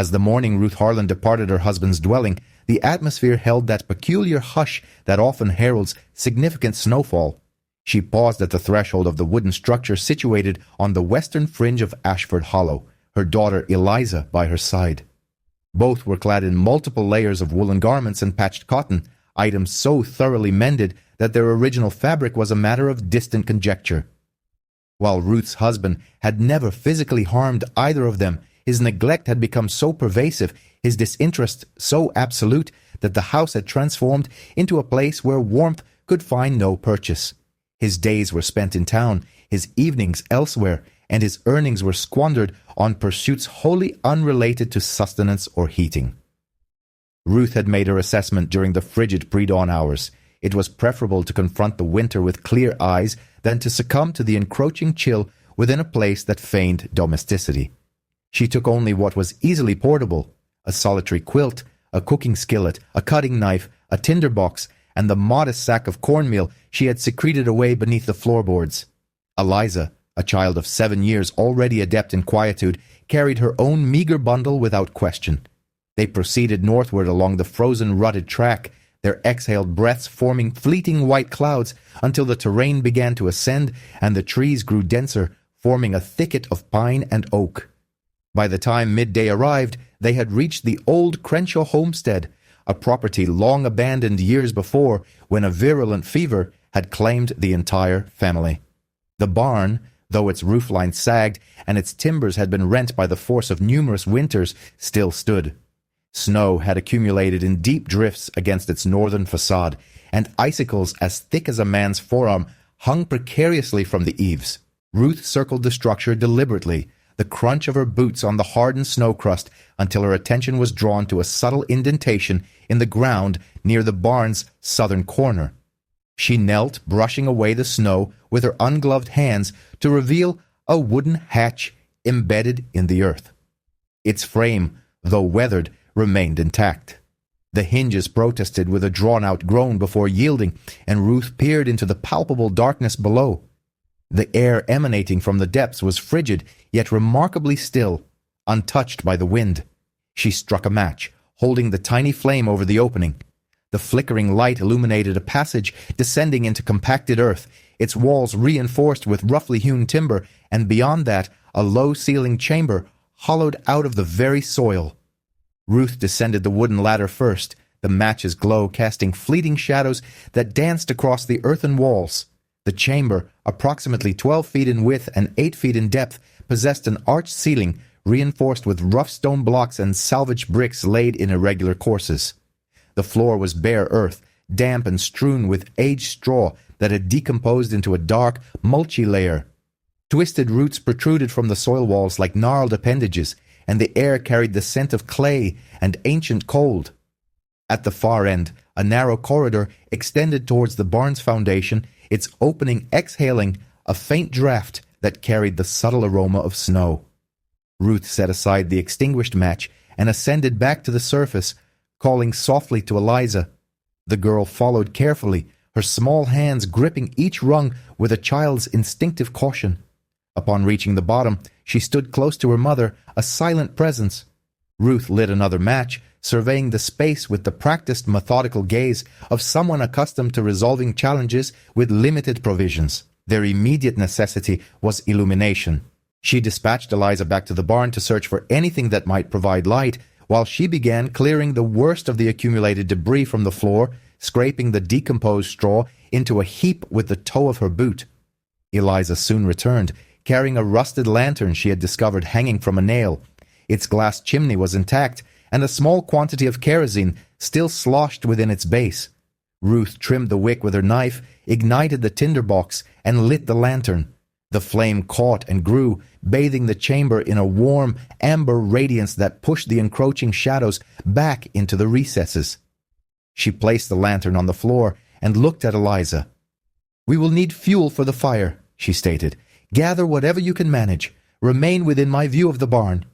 As the morning Ruth Harlan departed her husband's dwelling, the atmosphere held that peculiar hush that often heralds significant snowfall. She paused at the threshold of the wooden structure situated on the western fringe of Ashford Hollow, her daughter Eliza by her side. Both were clad in multiple layers of woolen garments and patched cotton, items so thoroughly mended that their original fabric was a matter of distant conjecture. While Ruth's husband had never physically harmed either of them, his neglect had become so pervasive, his disinterest so absolute, that the house had transformed into a place where warmth could find no purchase. His days were spent in town, his evenings elsewhere, and his earnings were squandered on pursuits wholly unrelated to sustenance or heating. Ruth had made her assessment during the frigid pre-dawn hours. It was preferable to confront the winter with clear eyes than to succumb to the encroaching chill within a place that feigned domesticity. She took only what was easily portable: a solitary quilt, a cooking skillet, a cutting knife, a tinderbox, and the modest sack of cornmeal she had secreted away beneath the floorboards. Eliza, a child of 7 years already adept in quietude, carried her own meager bundle without question. They proceeded northward along the frozen, rutted track, their exhaled breaths forming fleeting white clouds until the terrain began to ascend and the trees grew denser, forming a thicket of pine and oak. By the time midday arrived, they had reached the old Crenshaw homestead, a property long abandoned years before when a virulent fever had claimed the entire family. The barn, though its roofline sagged and its timbers had been rent by the force of numerous winters, still stood. Snow had accumulated in deep drifts against its northern facade, and icicles as thick as a man's forearm hung precariously from the eaves. Ruth circled the structure deliberately, the crunch of her boots on the hardened snow crust, until her attention was drawn to a subtle indentation in the ground near the barn's southern corner. She knelt, brushing away the snow with her ungloved hands to reveal a wooden hatch embedded in the earth. Its frame, though weathered, remained intact. The hinges protested with a drawn-out groan before yielding, and Ruth peered into the palpable darkness below. The air emanating from the depths was frigid, yet remarkably still, untouched by the wind. She struck a match, holding the tiny flame over the opening. The flickering light illuminated a passage descending into compacted earth, its walls reinforced with roughly hewn timber, and beyond that a low-ceilinged chamber hollowed out of the very soil. Ruth descended the wooden ladder first, the match's glow casting fleeting shadows that danced across the earthen walls. The chamber, approximately 12 feet in width and 8 feet in depth, possessed an arched ceiling reinforced with rough stone blocks and salvaged bricks laid in irregular courses. The floor was bare earth, damp and strewn with aged straw that had decomposed into a dark, mulchy layer. Twisted roots protruded from the soil walls like gnarled appendages, and the air carried the scent of clay and ancient cold. At the far end, a narrow corridor extended towards the barn's foundation, its opening exhaling a faint draught that carried the subtle aroma of snow. Ruth set aside the extinguished match and ascended back to the surface, calling softly to Eliza. The girl followed carefully, her small hands gripping each rung with a child's instinctive caution. Upon reaching the bottom, she stood close to her mother, a silent presence. Ruth lit another match, surveying the space with the practiced, methodical gaze of someone accustomed to resolving challenges with limited provisions. Their immediate necessity was illumination. She dispatched Eliza back to the barn to search for anything that might provide light, while she began clearing the worst of the accumulated debris from the floor, scraping the decomposed straw into a heap with the toe of her boot. Eliza soon returned, carrying a rusted lantern she had discovered hanging from a nail. Its glass chimney was intact, and a small quantity of kerosene still sloshed within its base. Ruth trimmed the wick with her knife, ignited the tinderbox, and lit the lantern. The flame caught and grew, bathing the chamber in a warm, amber radiance that pushed the encroaching shadows back into the recesses. She placed the lantern on the floor and looked at Eliza. "We will need fuel for the fire," she stated. "Gather whatever you can manage. Remain within my view of the barn."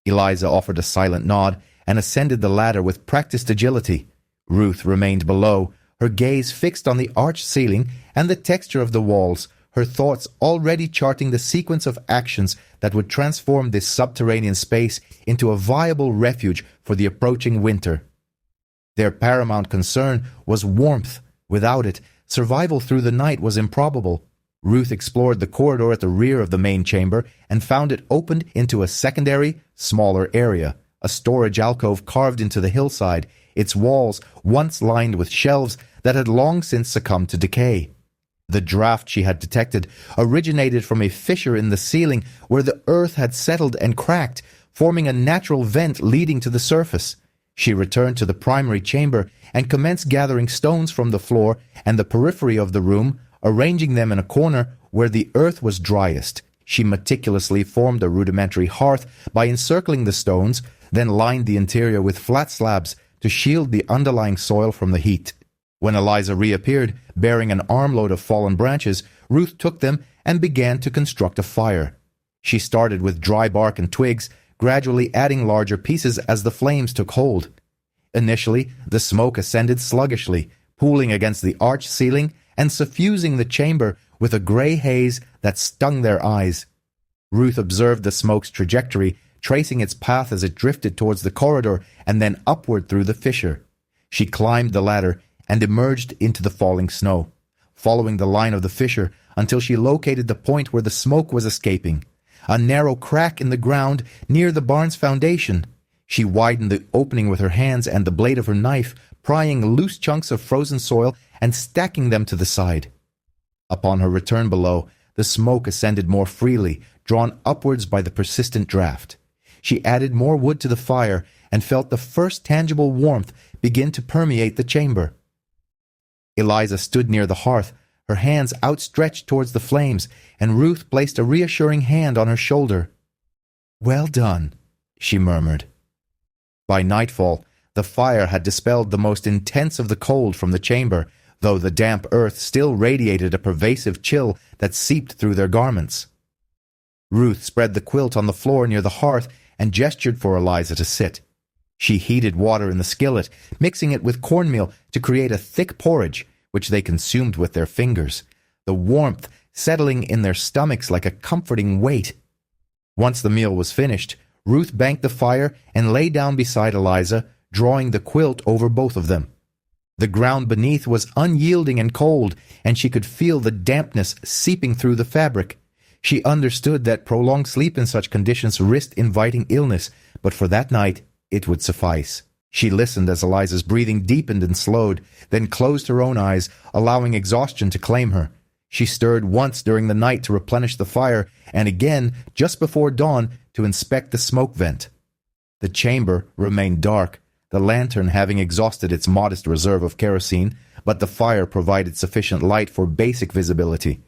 Eliza offered a silent nod and ascended the ladder with practiced agility. Ruth remained below, her gaze fixed on the arched ceiling and the texture of the walls, her thoughts already charting the sequence of actions that would transform this subterranean space into a viable refuge for the approaching winter. Their paramount concern was warmth. Without it, survival through the night was improbable. Ruth explored the corridor at the rear of the main chamber and found it opened into a secondary, smaller area, a storage alcove carved into the hillside, its walls once lined with shelves that had long since succumbed to decay. The draft she had detected originated from a fissure in the ceiling where the earth had settled and cracked, forming a natural vent leading to the surface. She returned to the primary chamber and commenced gathering stones from the floor and the periphery of the room, arranging them in a corner where the earth was driest. She meticulously formed a rudimentary hearth by encircling the stones, then lined the interior with flat slabs to shield the underlying soil from the heat. When Eliza reappeared, bearing an armload of fallen branches, Ruth took them and began to construct a fire. She started with dry bark and twigs, gradually adding larger pieces as the flames took hold. Initially, the smoke ascended sluggishly, pooling against the arched ceiling and suffusing the chamber with a gray haze that stung their eyes. Ruth observed the smoke's trajectory, tracing its path as it drifted towards the corridor and then upward through the fissure. She climbed the ladder and emerged into the falling snow, following the line of the fissure until she located the point where the smoke was escaping, a narrow crack in the ground near the barn's foundation. She widened the opening with her hands and the blade of her knife, prying loose chunks of frozen soil and stacking them to the side. Upon her return below, the smoke ascended more freely, drawn upwards by the persistent draft. She added more wood to the fire and felt the first tangible warmth begin to permeate the chamber. Eliza stood near the hearth, her hands outstretched towards the flames, and Ruth placed a reassuring hand on her shoulder. "Well done," she murmured. By nightfall, the fire had dispelled the most intense of the cold from the chamber, though the damp earth still radiated a pervasive chill that seeped through their garments. Ruth spread the quilt on the floor near the hearth and gestured for Eliza to sit. She heated water in the skillet, mixing it with cornmeal to create a thick porridge, which they consumed with their fingers, the warmth settling in their stomachs like a comforting weight. Once the meal was finished, Ruth banked the fire and lay down beside Eliza, drawing the quilt over both of them. The ground beneath was unyielding and cold, and she could feel the dampness seeping through the fabric. She understood that prolonged sleep in such conditions risked inviting illness, but for that night it would suffice. She listened as Eliza's breathing deepened and slowed, then closed her own eyes, allowing exhaustion to claim her. She stirred once during the night to replenish the fire, and again just before dawn to inspect the smoke vent. The chamber remained dark, the lantern having exhausted its modest reserve of kerosene, but the fire provided sufficient light for basic visibility.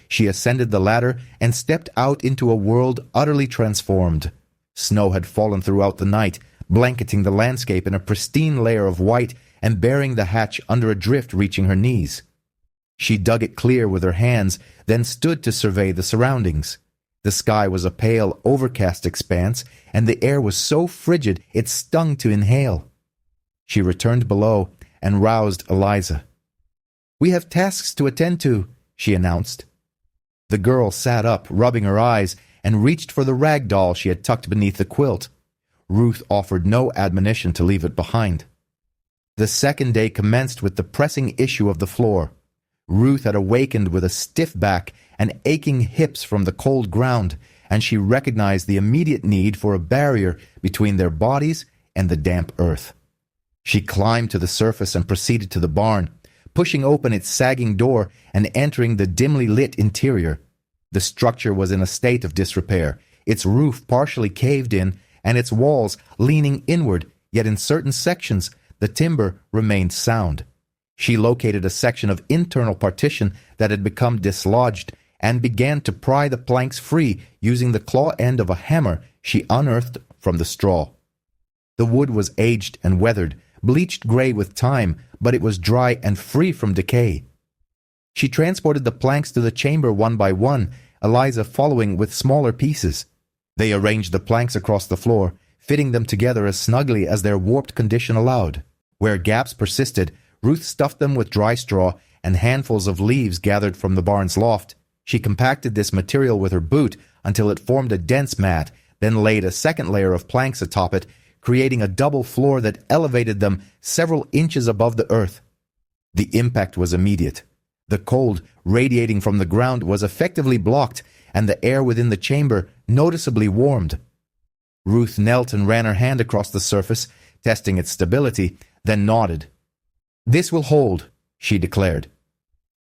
She ascended the ladder and stepped out into a world utterly transformed. Snow had fallen throughout the night, blanketing the landscape in a pristine layer of white and burying the hatch under a drift reaching her knees. She dug it clear with her hands, then stood to survey the surroundings. The sky was a pale, overcast expanse, and the air was so frigid it stung to inhale. She returned below and roused Eliza. "We have tasks to attend to," she announced. The girl sat up, rubbing her eyes, and reached for the rag doll she had tucked beneath the quilt. Ruth offered no admonition to leave it behind. The second day commenced with the pressing issue of the floor. Ruth had awakened with a stiff back and aching hips from the cold ground, and she recognized the immediate need for a barrier between their bodies and the damp earth. She climbed to the surface and proceeded to the barn, pushing open its sagging door and entering the dimly lit interior. The structure was in a state of disrepair, its roof partially caved in and its walls leaning inward, yet in certain sections the timber remained sound. She located a section of internal partition that had become dislodged and began to pry the planks free using the claw end of a hammer she unearthed from the straw. The wood was aged and weathered, bleached gray with time, but it was dry and free from decay. She transported the planks to the chamber one by one, Eliza following with smaller pieces. They arranged the planks across the floor, fitting them together as snugly as their warped condition allowed. Where gaps persisted, Ruth stuffed them with dry straw and handfuls of leaves gathered from the barn's loft. She compacted this material with her boot until it formed a dense mat, then laid a second layer of planks atop it, creating a double floor that elevated them several inches above the earth. The impact was immediate. The cold radiating from the ground was effectively blocked, and the air within the chamber noticeably warmed. Ruth knelt and ran her hand across the surface, testing its stability, then nodded. "This will hold," she declared.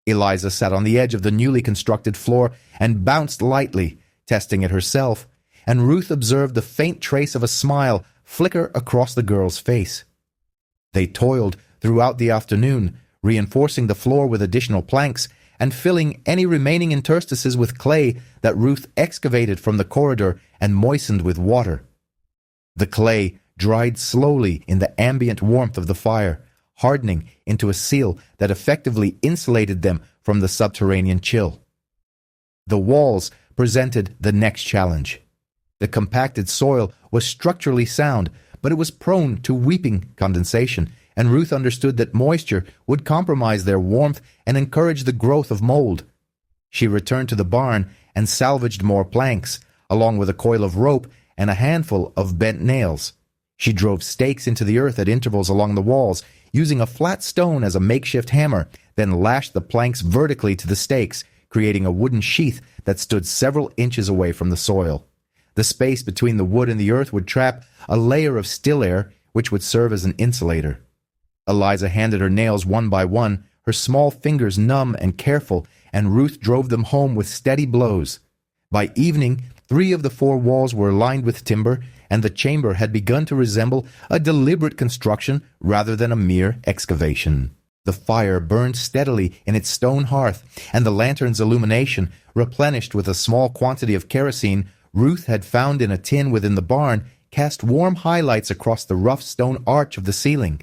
Eliza sat on the edge of the newly constructed floor and bounced lightly, testing it herself, and Ruth observed the faint trace of a smile flicker across the girl's face. They toiled throughout the afternoon, reinforcing the floor with additional planks and filling any remaining interstices with clay that Ruth excavated from the corridor and moistened with water. The clay dried slowly in the ambient warmth of the fire, hardening into a seal that effectively insulated them from the subterranean chill. The walls presented the next challenge. The compacted soil was structurally sound, but it was prone to weeping condensation, and Ruth understood that moisture would compromise their warmth and encourage the growth of mold. She returned to the barn and salvaged more planks, along with a coil of rope and a handful of bent nails. She drove stakes into the earth at intervals along the walls, using a flat stone as a makeshift hammer, then lashed the planks vertically to the stakes, creating a wooden sheath that stood several inches away from the soil. The space between the wood and the earth would trap a layer of still air, which would serve as an insulator. Eliza handed her nails one by one, her small fingers numb and careful, and Ruth drove them home with steady blows. By evening, 3 of the 4 walls were lined with timber, and the chamber had begun to resemble a deliberate construction rather than a mere excavation. The fire burned steadily in its stone hearth, and the lantern's illumination, replenished with a small quantity of kerosene Ruth had found in a tin within the barn, cast warm highlights across the rough stone arch of the ceiling.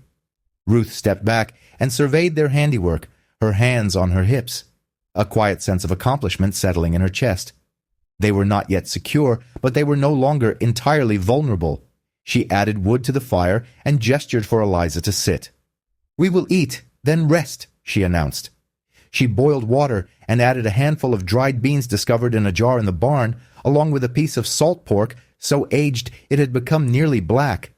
Ruth stepped back and surveyed their handiwork, her hands on her hips, a quiet sense of accomplishment settling in her chest. They were not yet secure, but they were no longer entirely vulnerable. She added wood to the fire and gestured for Eliza to sit. "We will eat, then rest," she announced. She boiled water and added a handful of dried beans discovered in a jar in the barn, along with a piece of salt pork so aged it had become nearly black.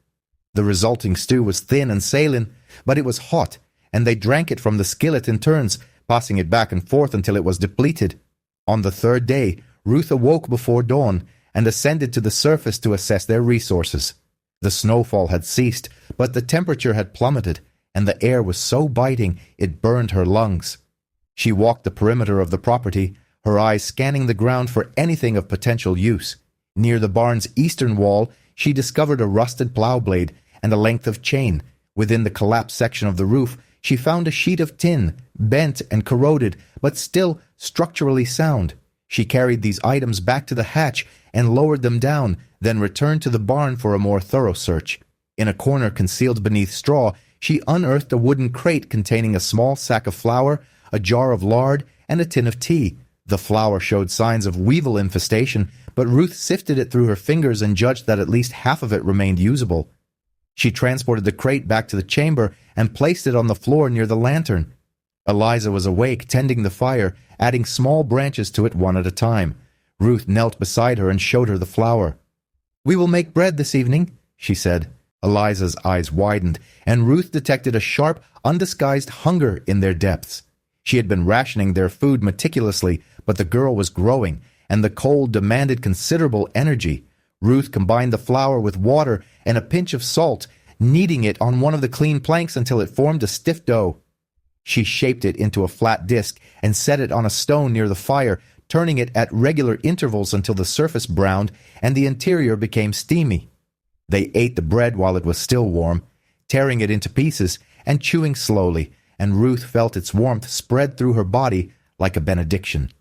The resulting stew was thin and saline, but it was hot, and they drank it from the skillet in turns, passing it back and forth until it was depleted. On the 3rd day, Ruth awoke before dawn and ascended to the surface to assess their resources. The snowfall had ceased, but the temperature had plummeted, and the air was so biting it burned her lungs. She walked the perimeter of the property, her eyes scanning the ground for anything of potential use. Near the barn's eastern wall, she discovered a rusted plow blade and a length of chain. Within the collapsed section of the roof, she found a sheet of tin, bent and corroded, but still structurally sound. She carried these items back to the hatch and lowered them down, then returned to the barn for a more thorough search. In a corner concealed beneath straw, she unearthed a wooden crate containing a small sack of flour, a jar of lard, and a tin of tea. The flour showed signs of weevil infestation, but Ruth sifted it through her fingers and judged that at least half of it remained usable. She transported the crate back to the chamber and placed it on the floor near the lantern. Eliza was awake, tending the fire, adding small branches to it one at a time. Ruth knelt beside her and showed her the flour. "We will make bread this evening," she said. Eliza's eyes widened, and Ruth detected a sharp, undisguised hunger in their depths. She had been rationing their food meticulously, but the girl was growing, and the cold demanded considerable energy. Ruth combined the flour with water and a pinch of salt, kneading it on one of the clean planks until it formed a stiff dough. She shaped it into a flat disc and set it on a stone near the fire, turning it at regular intervals until the surface browned and the interior became steamy. They ate the bread while it was still warm, tearing it into pieces and chewing slowly, and Ruth felt its warmth spread through her body like a benediction.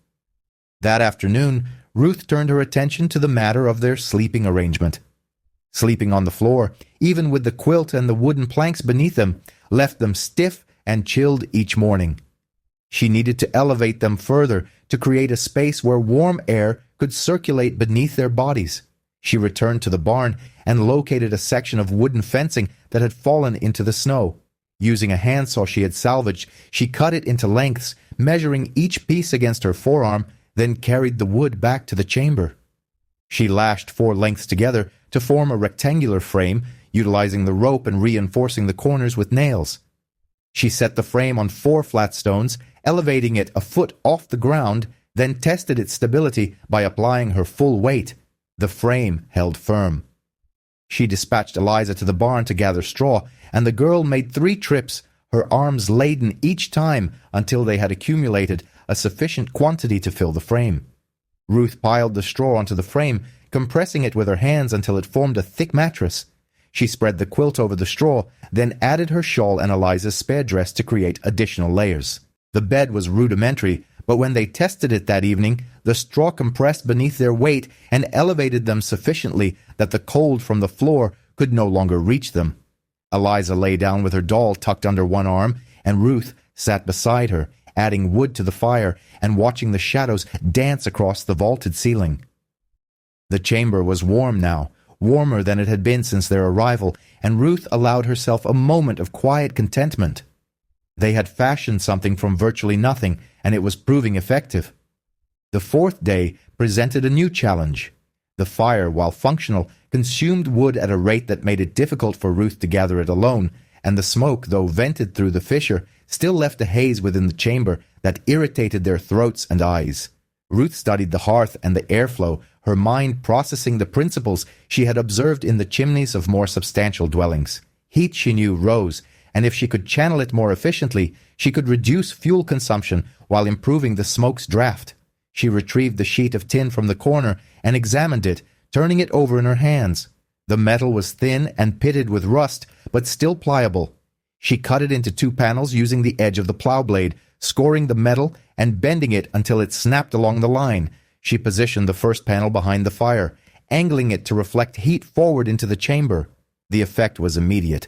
That afternoon, Ruth turned her attention to the matter of their sleeping arrangement. Sleeping on the floor, even with the quilt and the wooden planks beneath them, left them stiff and chilled each morning. She needed to elevate them further to create a space where warm air could circulate beneath their bodies. She returned to the barn and located a section of wooden fencing that had fallen into the snow. Using a handsaw she had salvaged, she cut it into lengths, measuring each piece against her forearm, then carried the wood back to the chamber. She lashed 4 lengths together to form a rectangular frame, utilizing the rope and reinforcing the corners with nails. She set the frame on 4 flat stones, elevating it a foot off the ground, then tested its stability by applying her full weight. The frame held firm. She dispatched Eliza to the barn to gather straw, and the girl made 3 trips, her arms laden each time until they had accumulated a sufficient quantity to fill the frame. Ruth piled the straw onto the frame, compressing it with her hands until it formed a thick mattress. She spread the quilt over the straw, then added her shawl and Eliza's spare dress to create additional layers. The bed was rudimentary, but when they tested it that evening, the straw compressed beneath their weight and elevated them sufficiently that the cold from the floor could no longer reach them. Eliza lay down with her doll tucked under one arm, and Ruth sat beside her, adding wood to the fire and watching the shadows dance across the vaulted ceiling. The chamber was warm now, warmer than it had been since their arrival, and Ruth allowed herself a moment of quiet contentment. They had fashioned something from virtually nothing, and it was proving effective. The 4th day presented a new challenge. The fire, while functional, consumed wood at a rate that made it difficult for Ruth to gather it alone, and the smoke, though vented through the fissure, still left a haze within the chamber that irritated their throats and eyes. Ruth studied the hearth and the airflow, her mind processing the principles she had observed in the chimneys of more substantial dwellings. Heat, she knew, rose, and if she could channel it more efficiently, she could reduce fuel consumption while improving the smoke's draft. She retrieved the sheet of tin from the corner and examined it, turning it over in her hands. The metal was thin and pitted with rust, but still pliable. She cut it into 2 panels using the edge of the plow blade, scoring the metal and bending it until it snapped along the line. She positioned the first panel behind the fire, angling it to reflect heat forward into the chamber. The effect was immediate.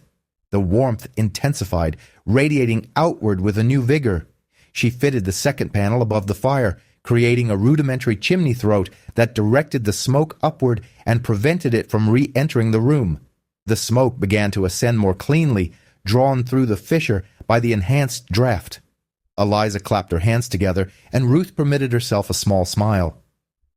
The warmth intensified, radiating outward with a new vigor. She fitted the second panel above the fire, creating a rudimentary chimney throat that directed the smoke upward and prevented it from re-entering the room. The smoke began to ascend more cleanly, drawn through the fissure by the enhanced draft. Eliza clapped her hands together, and Ruth permitted herself a small smile.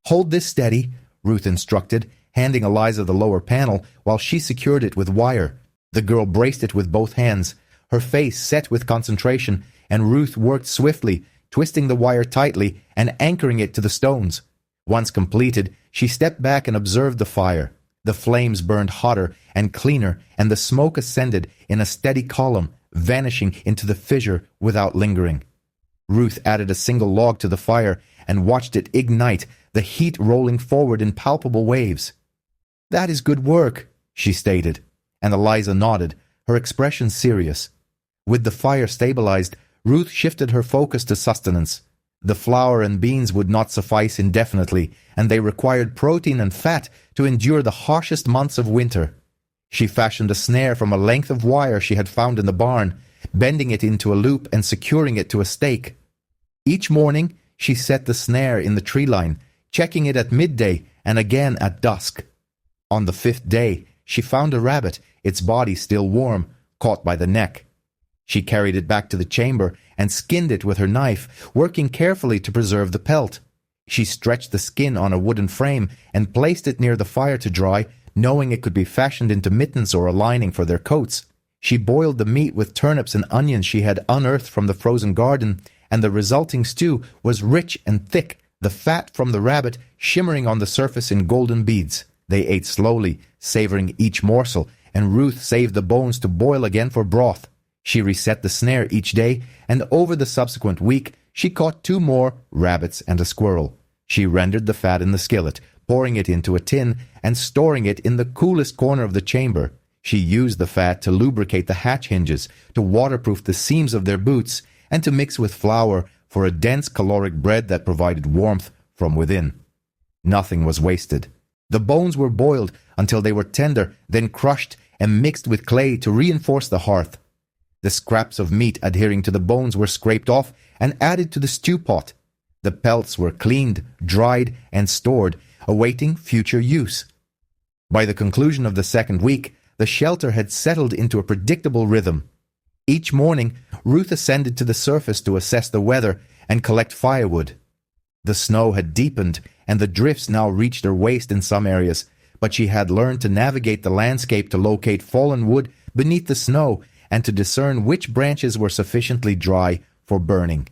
"Hold this steady," Ruth instructed, handing Eliza the lower panel while she secured it with wire. The girl braced it with both hands, her face set with concentration, and Ruth worked swiftly, twisting the wire tightly and anchoring it to the stones. Once completed, she stepped back and observed the fire. The flames burned hotter and cleaner, and the smoke ascended in a steady column, vanishing into the fissure without lingering. Ruth added a single log to the fire and watched it ignite, the heat rolling forward in palpable waves. "That is good work," she stated, and Eliza nodded, her expression serious. With the fire stabilized, Ruth shifted her focus to sustenance. The flour and beans would not suffice indefinitely, and they required protein and fat to endure the harshest months of winter. She fashioned a snare from a length of wire she had found in the barn, bending it into a loop and securing it to a stake. Each morning, she set the snare in the tree line, checking it at midday and again at dusk. On the 5th day, she found a rabbit, its body still warm, caught by the neck. She carried it back to the chamber and skinned it with her knife, working carefully to preserve the pelt. She stretched the skin on a wooden frame and placed it near the fire to dry, knowing it could be fashioned into mittens or a lining for their coats. She boiled the meat with turnips and onions she had unearthed from the frozen garden, and the resulting stew was rich and thick, the fat from the rabbit shimmering on the surface in golden beads. They ate slowly, savoring each morsel, and Ruth saved the bones to boil again for broth. She reset the snare each day, and over the subsequent week, she caught 2 more rabbits and a squirrel. She rendered the fat in the skillet, pouring it into a tin and storing it in the coolest corner of the chamber. She used the fat to lubricate the hatch hinges, to waterproof the seams of their boots, and to mix with flour for a dense caloric bread that provided warmth from within. Nothing was wasted. The bones were boiled until they were tender, then crushed and mixed with clay to reinforce the hearth. The scraps of meat adhering to the bones were scraped off and added to the stew pot. The pelts were cleaned, dried, and stored, awaiting future use. By the conclusion of the 2nd week, the shelter had settled into a predictable rhythm. Each morning, Ruth ascended to the surface to assess the weather and collect firewood. The snow had deepened, and the drifts now reached her waist in some areas, but she had learned to navigate the landscape to locate fallen wood beneath the snow and to discern which branches were sufficiently dry for burning.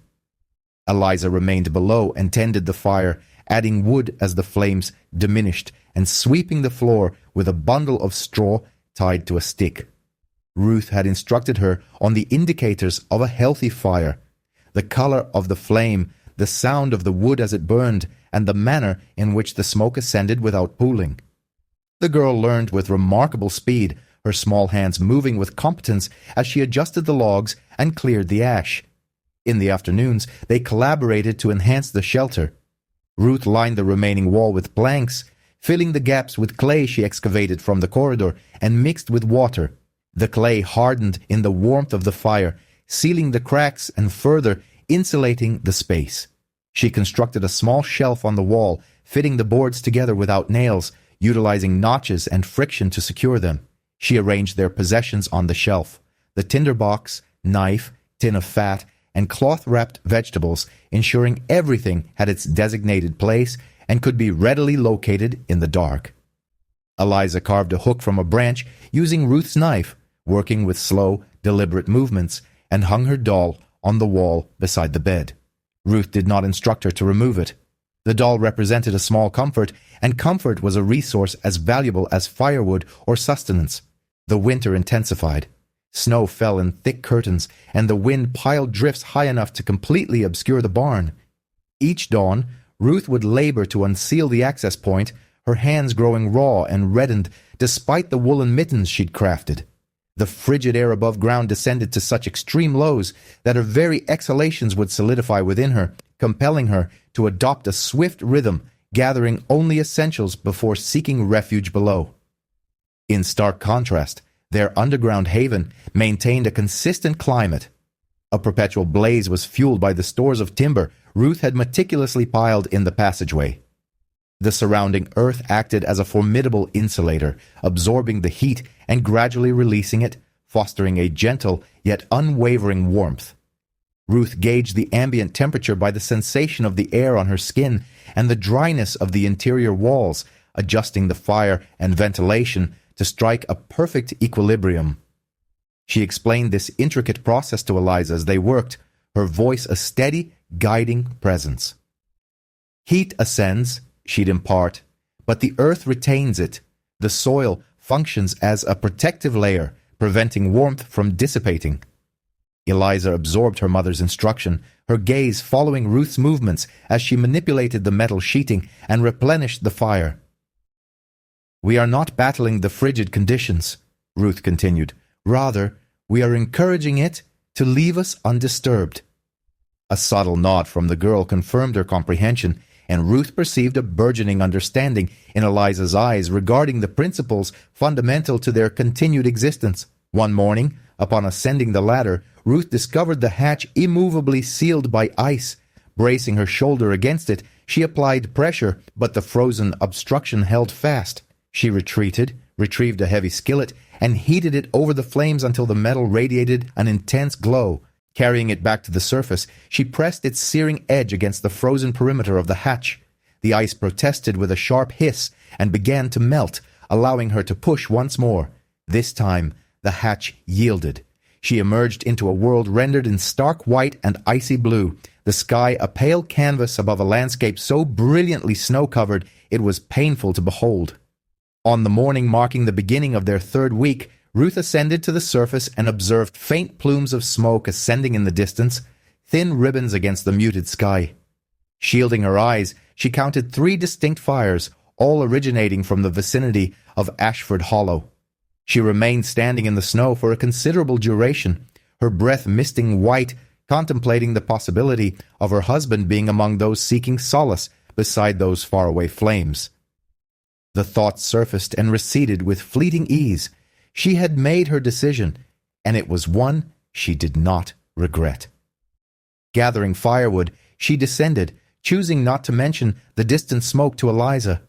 Eliza remained below and tended the fire, adding wood as the flames diminished and sweeping the floor with a bundle of straw tied to a stick. Ruth had instructed her on the indicators of a healthy fire: the color of the flame, the sound of the wood as it burned, and the manner in which the smoke ascended without pooling. The girl learned with remarkable speed, her small hands moving with competence as she adjusted the logs and cleared the ash. In the afternoons, they collaborated to enhance the shelter. Ruth lined the remaining wall with planks, filling the gaps with clay she excavated from the corridor and mixed with water. The clay hardened in the warmth of the fire, sealing the cracks and further insulating the space. She constructed a small shelf on the wall, fitting the boards together without nails, utilizing notches and friction to secure them. She arranged their possessions on the shelf: the tinderbox, knife, tin of fat, and cloth-wrapped vegetables, ensuring everything had its designated place and could be readily located in the dark. Eliza carved a hook from a branch using Ruth's knife, working with slow, deliberate movements, and hung her doll on the wall beside the bed. Ruth did not instruct her to remove it. The doll represented a small comfort, and comfort was a resource as valuable as firewood or sustenance. The winter intensified. Snow fell in thick curtains, and the wind piled drifts high enough to completely obscure the barn. Each dawn, Ruth would labor to unseal the access point, her hands growing raw and reddened despite the woolen mittens she'd crafted. The frigid air above ground descended to such extreme lows that her very exhalations would solidify within her, compelling her to adopt a swift rhythm, gathering only essentials before seeking refuge below. In stark contrast, their underground haven maintained a consistent climate. A perpetual blaze was fueled by the stores of timber Ruth had meticulously piled in the passageway. The surrounding earth acted as a formidable insulator, absorbing the heat and gradually releasing it, fostering a gentle yet unwavering warmth. Ruth gauged the ambient temperature by the sensation of the air on her skin and the dryness of the interior walls, adjusting the fire and ventilation to strike a perfect equilibrium. She explained this intricate process to Eliza as they worked, her voice a steady, guiding presence. Heat ascends, she'd impart, but the earth retains it. The soil functions as a protective layer, preventing warmth from dissipating. Eliza absorbed her mother's instruction, her gaze following Ruth's movements as she manipulated the metal sheeting and replenished the fire. "We are not battling the frigid conditions," Ruth continued. "Rather, we are encouraging it to leave us undisturbed." A subtle nod from the girl confirmed her comprehension, and Ruth perceived a burgeoning understanding in Eliza's eyes regarding the principles fundamental to their continued existence. One morning, upon ascending the ladder, Ruth discovered the hatch immovably sealed by ice. Bracing her shoulder against it, she applied pressure, but the frozen obstruction held fast. She retreated, retrieved a heavy skillet, and heated it over the flames until the metal radiated an intense glow. Carrying it back to the surface, she pressed its searing edge against the frozen perimeter of the hatch. The ice protested with a sharp hiss and began to melt, allowing her to push once more. This time, the hatch yielded. She emerged into a world rendered in stark white and icy blue, the sky a pale canvas above a landscape so brilliantly snow-covered it was painful to behold. On the morning marking the beginning of their third week, Ruth ascended to the surface and observed faint plumes of smoke ascending in the distance, thin ribbons against the muted sky. Shielding her eyes, she counted 3 distinct fires, all originating from the vicinity of Ashford Hollow. She remained standing in the snow for a considerable duration, her breath misting white, contemplating the possibility of her husband being among those seeking solace beside those faraway flames. The thought surfaced and receded with fleeting ease. She had made her decision, and it was one she did not regret. Gathering firewood, she descended, choosing not to mention the distant smoke to Eliza.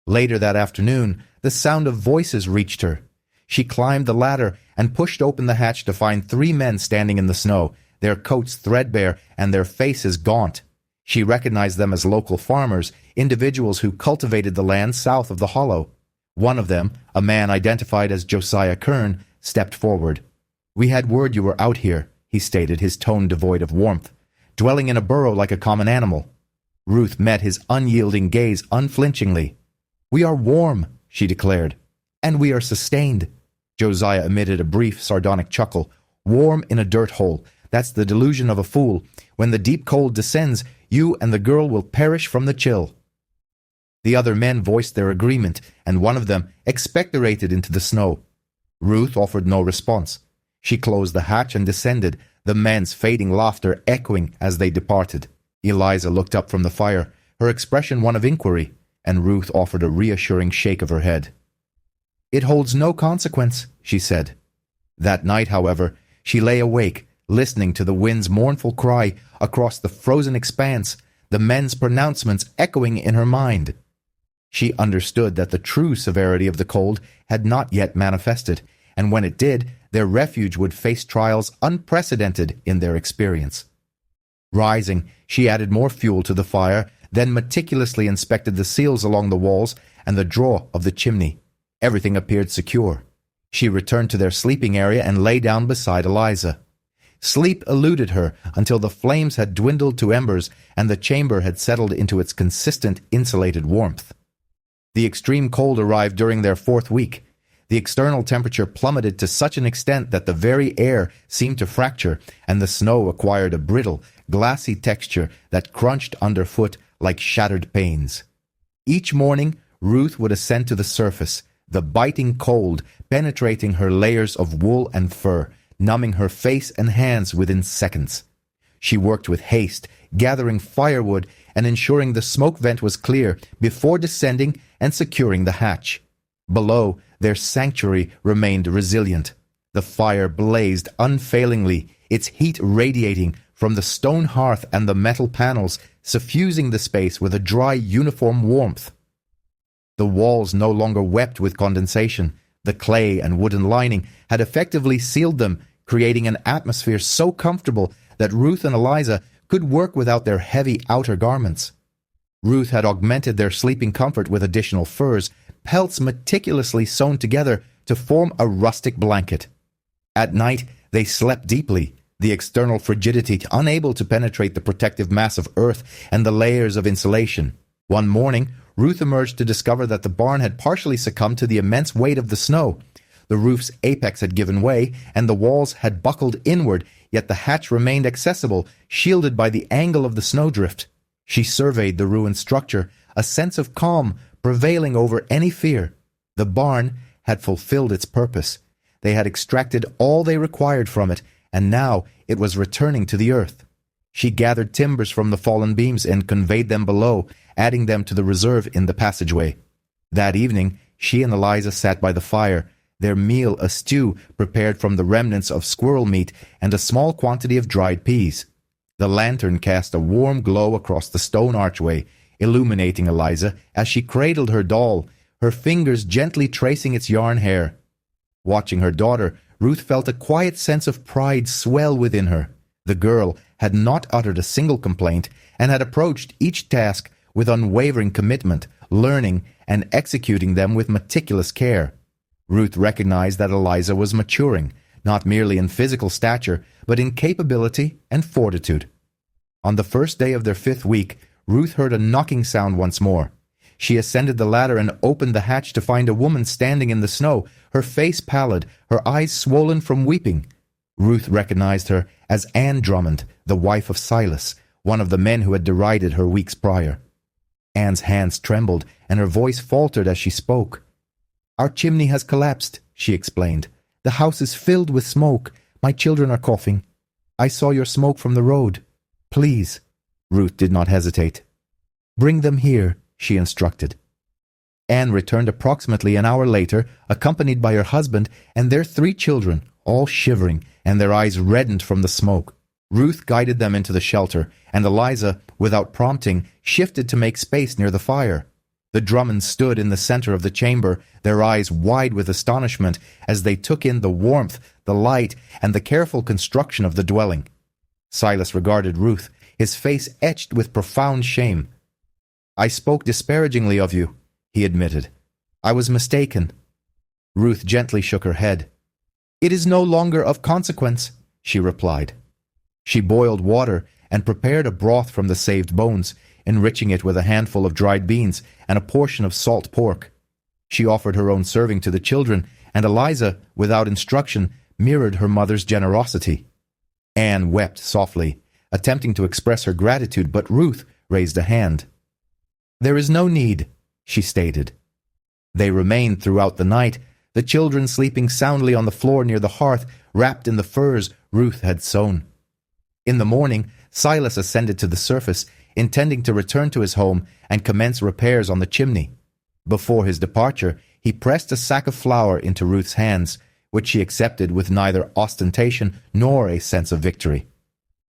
Later that afternoon, the sound of voices reached her. She climbed the ladder and pushed open the hatch to find 3 men standing in the snow, their coats threadbare and their faces gaunt. She recognized them as local farmers, individuals who cultivated the land south of the hollow. One of them, a man identified as Josiah Kern, stepped forward. "We had word you were out here," he stated, his tone devoid of warmth, "dwelling in a burrow like a common animal." Ruth met his unyielding gaze unflinchingly. "We are warm," she declared, "and we are sustained." Josiah emitted a brief, sardonic chuckle. "Warm in a dirt hole. That's the delusion of a fool. When the deep cold descends, you and the girl will perish from the chill." The other men voiced their agreement, and one of them expectorated into the snow. Ruth offered no response. She closed the hatch and descended, the men's fading laughter echoing as they departed. Eliza looked up from the fire, her expression one of inquiry, and Ruth offered a reassuring shake of her head. "It holds no consequence," she said. That night, however, she lay awake, listening to the wind's mournful cry across the frozen expanse, the men's pronouncements echoing in her mind. She understood that the true severity of the cold had not yet manifested, and when it did, their refuge would face trials unprecedented in their experience. Rising, she added more fuel to the fire, then meticulously inspected the seals along the walls and the draw of the chimney. Everything appeared secure. She returned to their sleeping area and lay down beside Eliza. Sleep eluded her until the flames had dwindled to embers and the chamber had settled into its consistent insulated warmth. The extreme cold arrived during their 4th week. The external temperature plummeted to such an extent that the very air seemed to fracture, and the snow acquired a brittle, glassy texture that crunched underfoot like shattered panes. Each morning, Ruth would ascend to the surface, the biting cold penetrating her layers of wool and fur, numbing her face and hands within seconds. She worked with haste, gathering firewood and ensuring the smoke vent was clear before descending and securing the hatch. Below, their sanctuary remained resilient. The fire blazed unfailingly, its heat radiating from the stone hearth and the metal panels, suffusing the space with a dry, uniform warmth. The walls no longer wept with condensation. The clay and wooden lining had effectively sealed them, creating an atmosphere so comfortable that Ruth and Eliza could work without their heavy outer garments. Ruth had augmented their sleeping comfort with additional furs, pelts meticulously sewn together to form a rustic blanket. At night, they slept deeply, the external frigidity unable to penetrate the protective mass of earth and the layers of insulation. One morning, Ruth emerged to discover that the barn had partially succumbed to the immense weight of the snow. The roof's apex had given way, and the walls had buckled inward, yet the hatch remained accessible, shielded by the angle of the snowdrift. She surveyed the ruined structure, a sense of calm prevailing over any fear. The barn had fulfilled its purpose. They had extracted all they required from it, and now it was returning to the earth. She gathered timbers from the fallen beams and conveyed them below, adding them to the reserve in the passageway. That evening, she and Eliza sat by the fire, their meal a stew prepared from the remnants of squirrel meat and a small quantity of dried peas. The lantern cast a warm glow across the stone archway, illuminating Eliza as she cradled her doll, her fingers gently tracing its yarn hair. Watching her daughter, Ruth felt a quiet sense of pride swell within her. The girl had not uttered a single complaint and had approached each task with unwavering commitment, learning and executing them with meticulous care. Ruth recognized that Eliza was maturing, not merely in physical stature, but in capability and fortitude. On the first day of their 5th week, Ruth heard a knocking sound once more. She ascended the ladder and opened the hatch to find a woman standing in the snow, her face pallid, her eyes swollen from weeping. Ruth recognized her as Anne Drummond, the wife of Silas, one of the men who had derided her weeks prior. Anne's hands trembled, and her voice faltered as she spoke. "Our chimney has collapsed," she explained. "The house is filled with smoke. My children are coughing. I saw your smoke from the road. Please." Ruth did not hesitate. "Bring them here," she instructed. Anne returned approximately an hour later, accompanied by her husband and their 3 children, all shivering and their eyes reddened from the smoke. Ruth guided them into the shelter, and Eliza, without prompting, shifted to make space near the fire. The Drummonds stood in the center of the chamber, their eyes wide with astonishment as they took in the warmth, the light, and the careful construction of the dwelling. Silas regarded Ruth, his face etched with profound shame. "I spoke disparagingly of you," he admitted. "I was mistaken." Ruth gently shook her head. "It is no longer of consequence," she replied. She boiled water and prepared a broth from the saved bones, enriching it with a handful of dried beans and a portion of salt pork. She offered her own serving to the children, and Eliza, without instruction, mirrored her mother's generosity. Anne wept softly, attempting to express her gratitude, but Ruth raised a hand. "There is no need," she stated. They remained throughout the night, the children sleeping soundly on the floor near the hearth, wrapped in the furs Ruth had sewn. In the morning, Silas ascended to the surface, intending to return to his home and commence repairs on the chimney. Before his departure, he pressed a sack of flour into Ruth's hands, which she accepted with neither ostentation nor a sense of victory.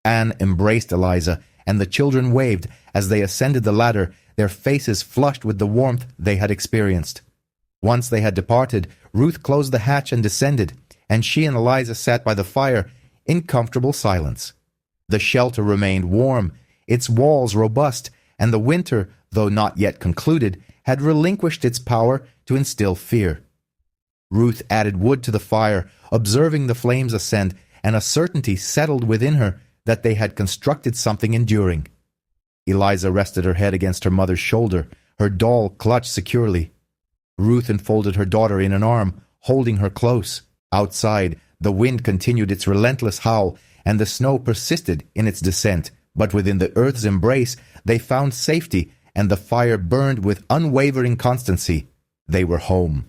Anne embraced Eliza, and the children waved as they ascended the ladder, their faces flushed with the warmth they had experienced. Once they had departed, Ruth closed the hatch and descended, and she and Eliza sat by the fire in comfortable silence. The shelter remained warm, its walls robust, and the winter, though not yet concluded, had relinquished its power to instill fear. Ruth added wood to the fire, observing the flames ascend, and a certainty settled within her that they had constructed something enduring. Eliza rested her head against her mother's shoulder, her doll clutched securely. Ruth enfolded her daughter in an arm, holding her close. Outside, the wind continued its relentless howl, and the snow persisted in its descent, but within the earth's embrace they found safety, and the fire burned with unwavering constancy. They were home.